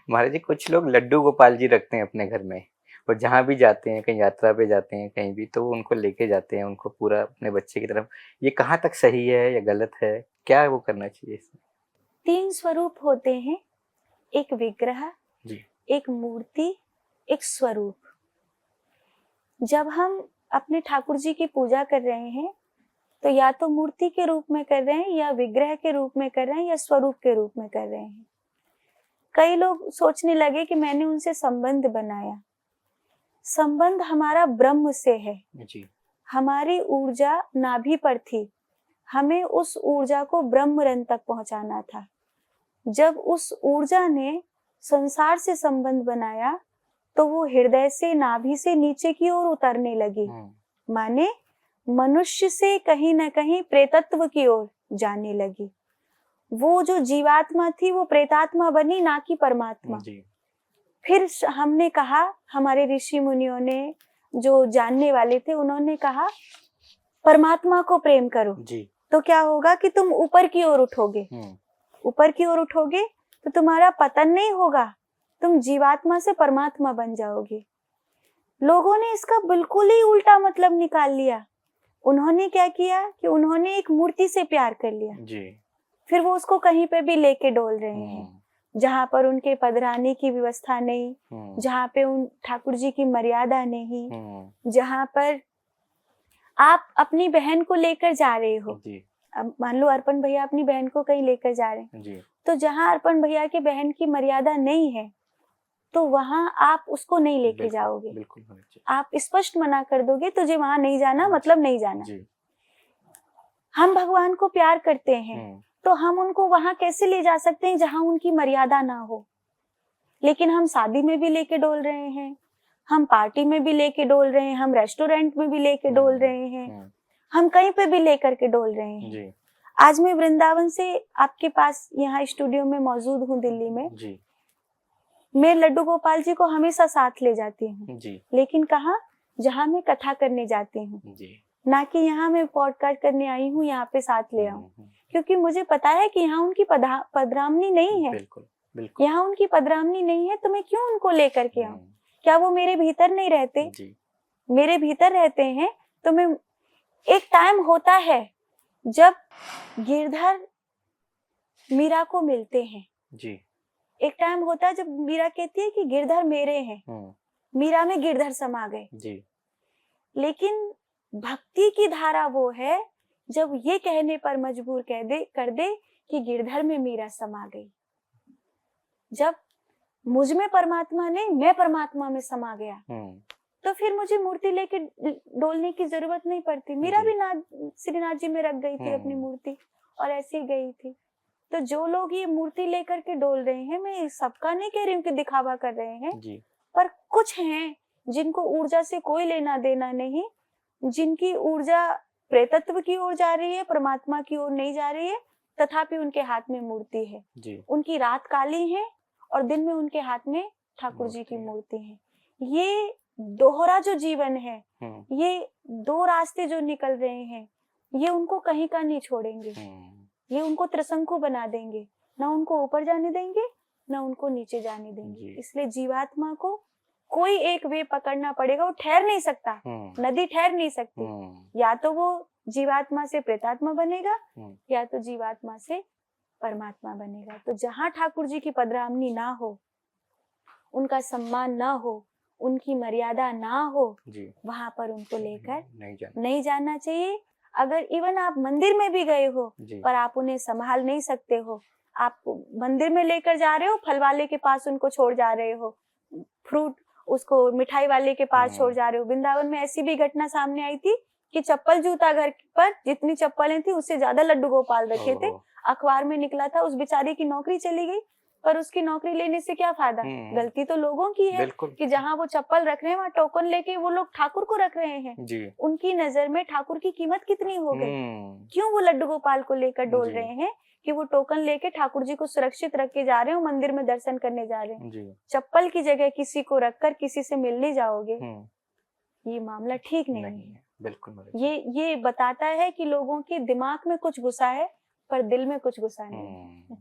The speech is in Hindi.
महाराज जी, कुछ लोग लड्डू गोपाल जी रखते हैं अपने घर में, और जहाँ भी जाते हैं, कहीं यात्रा पे जाते हैं कहीं भी, तो वो उनको लेके जाते हैं, उनको पूरा अपने बच्चे की तरफ। ये कहाँ तक सही है या गलत है, क्या वो करना चाहिए इसमें? 3 स्वरूप होते हैं, एक विग्रह जी। एक मूर्ति, एक स्वरूप। जब हम अपने ठाकुर जी की पूजा कर रहे हैं तो या तो मूर्ति के रूप में कर रहे हैं, या विग्रह के रूप में कर रहे हैं, या स्वरूप के रूप में कर रहे हैं। कई लोग सोचने लगे कि मैंने उनसे संबंध बनाया। संबंध हमारा ब्रह्म से है। जी। हमारी ऊर्जा नाभि पर थी, हमें उस ऊर्जा को ब्रह्मरंध तक पहुंचाना था। जब उस ऊर्जा ने संसार से संबंध बनाया तो वो हृदय से, नाभि से नीचे की ओर उतरने लगी, माने मनुष्य से कहीं न कहीं प्रेतत्व की ओर जाने लगी। वो जो जीवात्मा थी वो प्रेतात्मा बनी, ना कि परमात्मा। जी। फिर हमने कहा, हमारे ऋषि मुनियों ने, जो जानने वाले थे, उन्होंने कहा परमात्मा को प्रेम करो। जी। तो क्या होगा कि तुम ऊपर की ओर उठोगे। ऊपर की ओर उठोगे तो तुम्हारा पतन नहीं होगा, तुम जीवात्मा से परमात्मा बन जाओगे। लोगों ने इसका बिल्कुल ही उल्टा मतलब निकाल लिया। उन्होंने क्या किया कि उन्होंने एक मूर्ति से प्यार कर लिया जी। फिर वो उसको कहीं पे भी लेके डोल रहे हैं, जहाँ पर उनके पधराने की व्यवस्था नहीं, जहाँ पे उन ठाकुर जी की मर्यादा नहीं, जहाँ पर आप अपनी बहन को लेकर जा रहे हो। अब मान लो अर्पण भैया अपनी बहन को कहीं लेकर जा रहे हैं, तो जहाँ अर्पण भैया की बहन की मर्यादा नहीं है तो वहां आप उसको नहीं लेके जाओगे। बिल्कुल। आप स्पष्ट मना कर दोगे, तुझे वहां नहीं जाना, मतलब नहीं जाना। हम भगवान को प्यार करते हैं तो हम उनको वहां कैसे ले जा सकते हैं जहां उनकी मर्यादा ना हो। लेकिन हम शादी में भी लेके डोल रहे हैं, हम पार्टी में भी लेके डोल रहे हैं, हम रेस्टोरेंट में भी लेके डोल रहे हैं, हम कहीं पे भी लेकर के डोल रहे हैं। आज मैं वृंदावन से आपके पास यहाँ स्टूडियो में मौजूद हूँ दिल्ली में। मैं लड्डू गोपाल जी को हमेशा साथ ले जाती हूँ, लेकिन कहाँ, जहाँ मैं कथा करने जाती हूँ, ना कि यहाँ मैं पॉडकास्ट करने आई हूँ यहाँ पे साथ ले आऊं। क्योंकि मुझे पता है कि यहाँ उनकी पधरामनी नहीं है। यहाँ उनकी पधरामनी नहीं है तो मैं क्यों उनको लेकर के आऊं? क्या वो मेरे भीतर नहीं रहते? मेरे भीतर रहते हैं। तो मैं, एक टाइम होता है जब गिरधर मीरा को मिलते हैं। एक टाइम होता है जब मीरा कहती है कि गिरधर मेरे हैं। मीरा में गिरधर समा गए। लेकिन भक्ति की धारा वो है जब ये कहने पर मजबूर कर दे कि गिरधर में मीरा समा गई। जब मुझ में परमात्मा नहीं, मैं परमात्मा में समा गया, तो फिर मुझे मूर्ति लेके डोलने की जरूरत नहीं पड़ती। मीरा भी श्रीनाथ जी में रख गई थी अपनी मूर्ति और ऐसे ही गई थी। तो जो लोग ये मूर्ति लेकर के डोल रहे हैं, मैं सबका नहीं कह रही हूँ कि दिखावा कर रहे हैं, पर कुछ हैं जिनको ऊर्जा से कोई लेना देना नहीं, जिनकी ऊर्जा प्रेतत्व की ओर जा रही है, परमात्मा की ओर नहीं जा रही है, तथापि उनके हाथ में मूर्ति है। उनकी रात काली है और दिन में उनके हाथ में ठाकुर जी की मूर्ति है। ये दोहरा जो जीवन है, ये दो रास्ते जो निकल रहे हैं, ये उनको कहीं का नहीं छोड़ेंगे। ये उनको त्रिशंकु बना देंगे, ना उनको ऊपर जाने देंगे ना उनको नीचे जाने देंगे। इसलिए जीवात्मा को कोई एक वे पकड़ना पड़ेगा। वो ठहर नहीं सकता, नदी ठहर नहीं सकती। या तो वो जीवात्मा से प्रेतात्मा बनेगा या तो जीवात्मा से परमात्मा बनेगा। तो जहाँ ठाकुर जी की पधरामनी ना हो, उनका सम्मान ना हो, उनकी मर्यादा ना हो, वहां पर उनको लेकर नहीं जाना चाहिए। अगर इवन आप मंदिर में भी गए हो पर आप उन्हें संभाल नहीं सकते हो, आप मंदिर में लेकर जा रहे हो, फल वाले के पास उनको छोड़ जा रहे हो, फ्रूट उसको मिठाई वाले के पास छोड़ जा रहे हो। वृंदावन में ऐसी भी घटना सामने आई थी कि चप्पल जूता घर पर जितनी चप्पलें थी उससे ज्यादा लड्डू गोपाल रखे थे। अखबार में निकला था, उस बेचारे की नौकरी चली गई, पर उसकी नौकरी लेने से क्या फायदा? गलती तो लोगों की है कि जहाँ वो चप्पल रख रहे हैं वहाँ टोकन लेके वो लोग ठाकुर को रख रहे हैं। उनकी नजर में ठाकुर की कीमत कितनी हो गई? क्यों वो लड्डू गोपाल को लेकर डोल रहे हैं कि वो टोकन लेके ठाकुर जी को सुरक्षित रख के जा रहे हो, मंदिर में दर्शन करने जा रहे हैं। चप्पल की जगह किसी को रखकर किसी से मिलने जाओगे, ये मामला ठीक नहीं है। बिल्कुल। ये बताता है कि लोगों के दिमाग में कुछ घुसा है पर दिल में कुछ घुसा नहीं।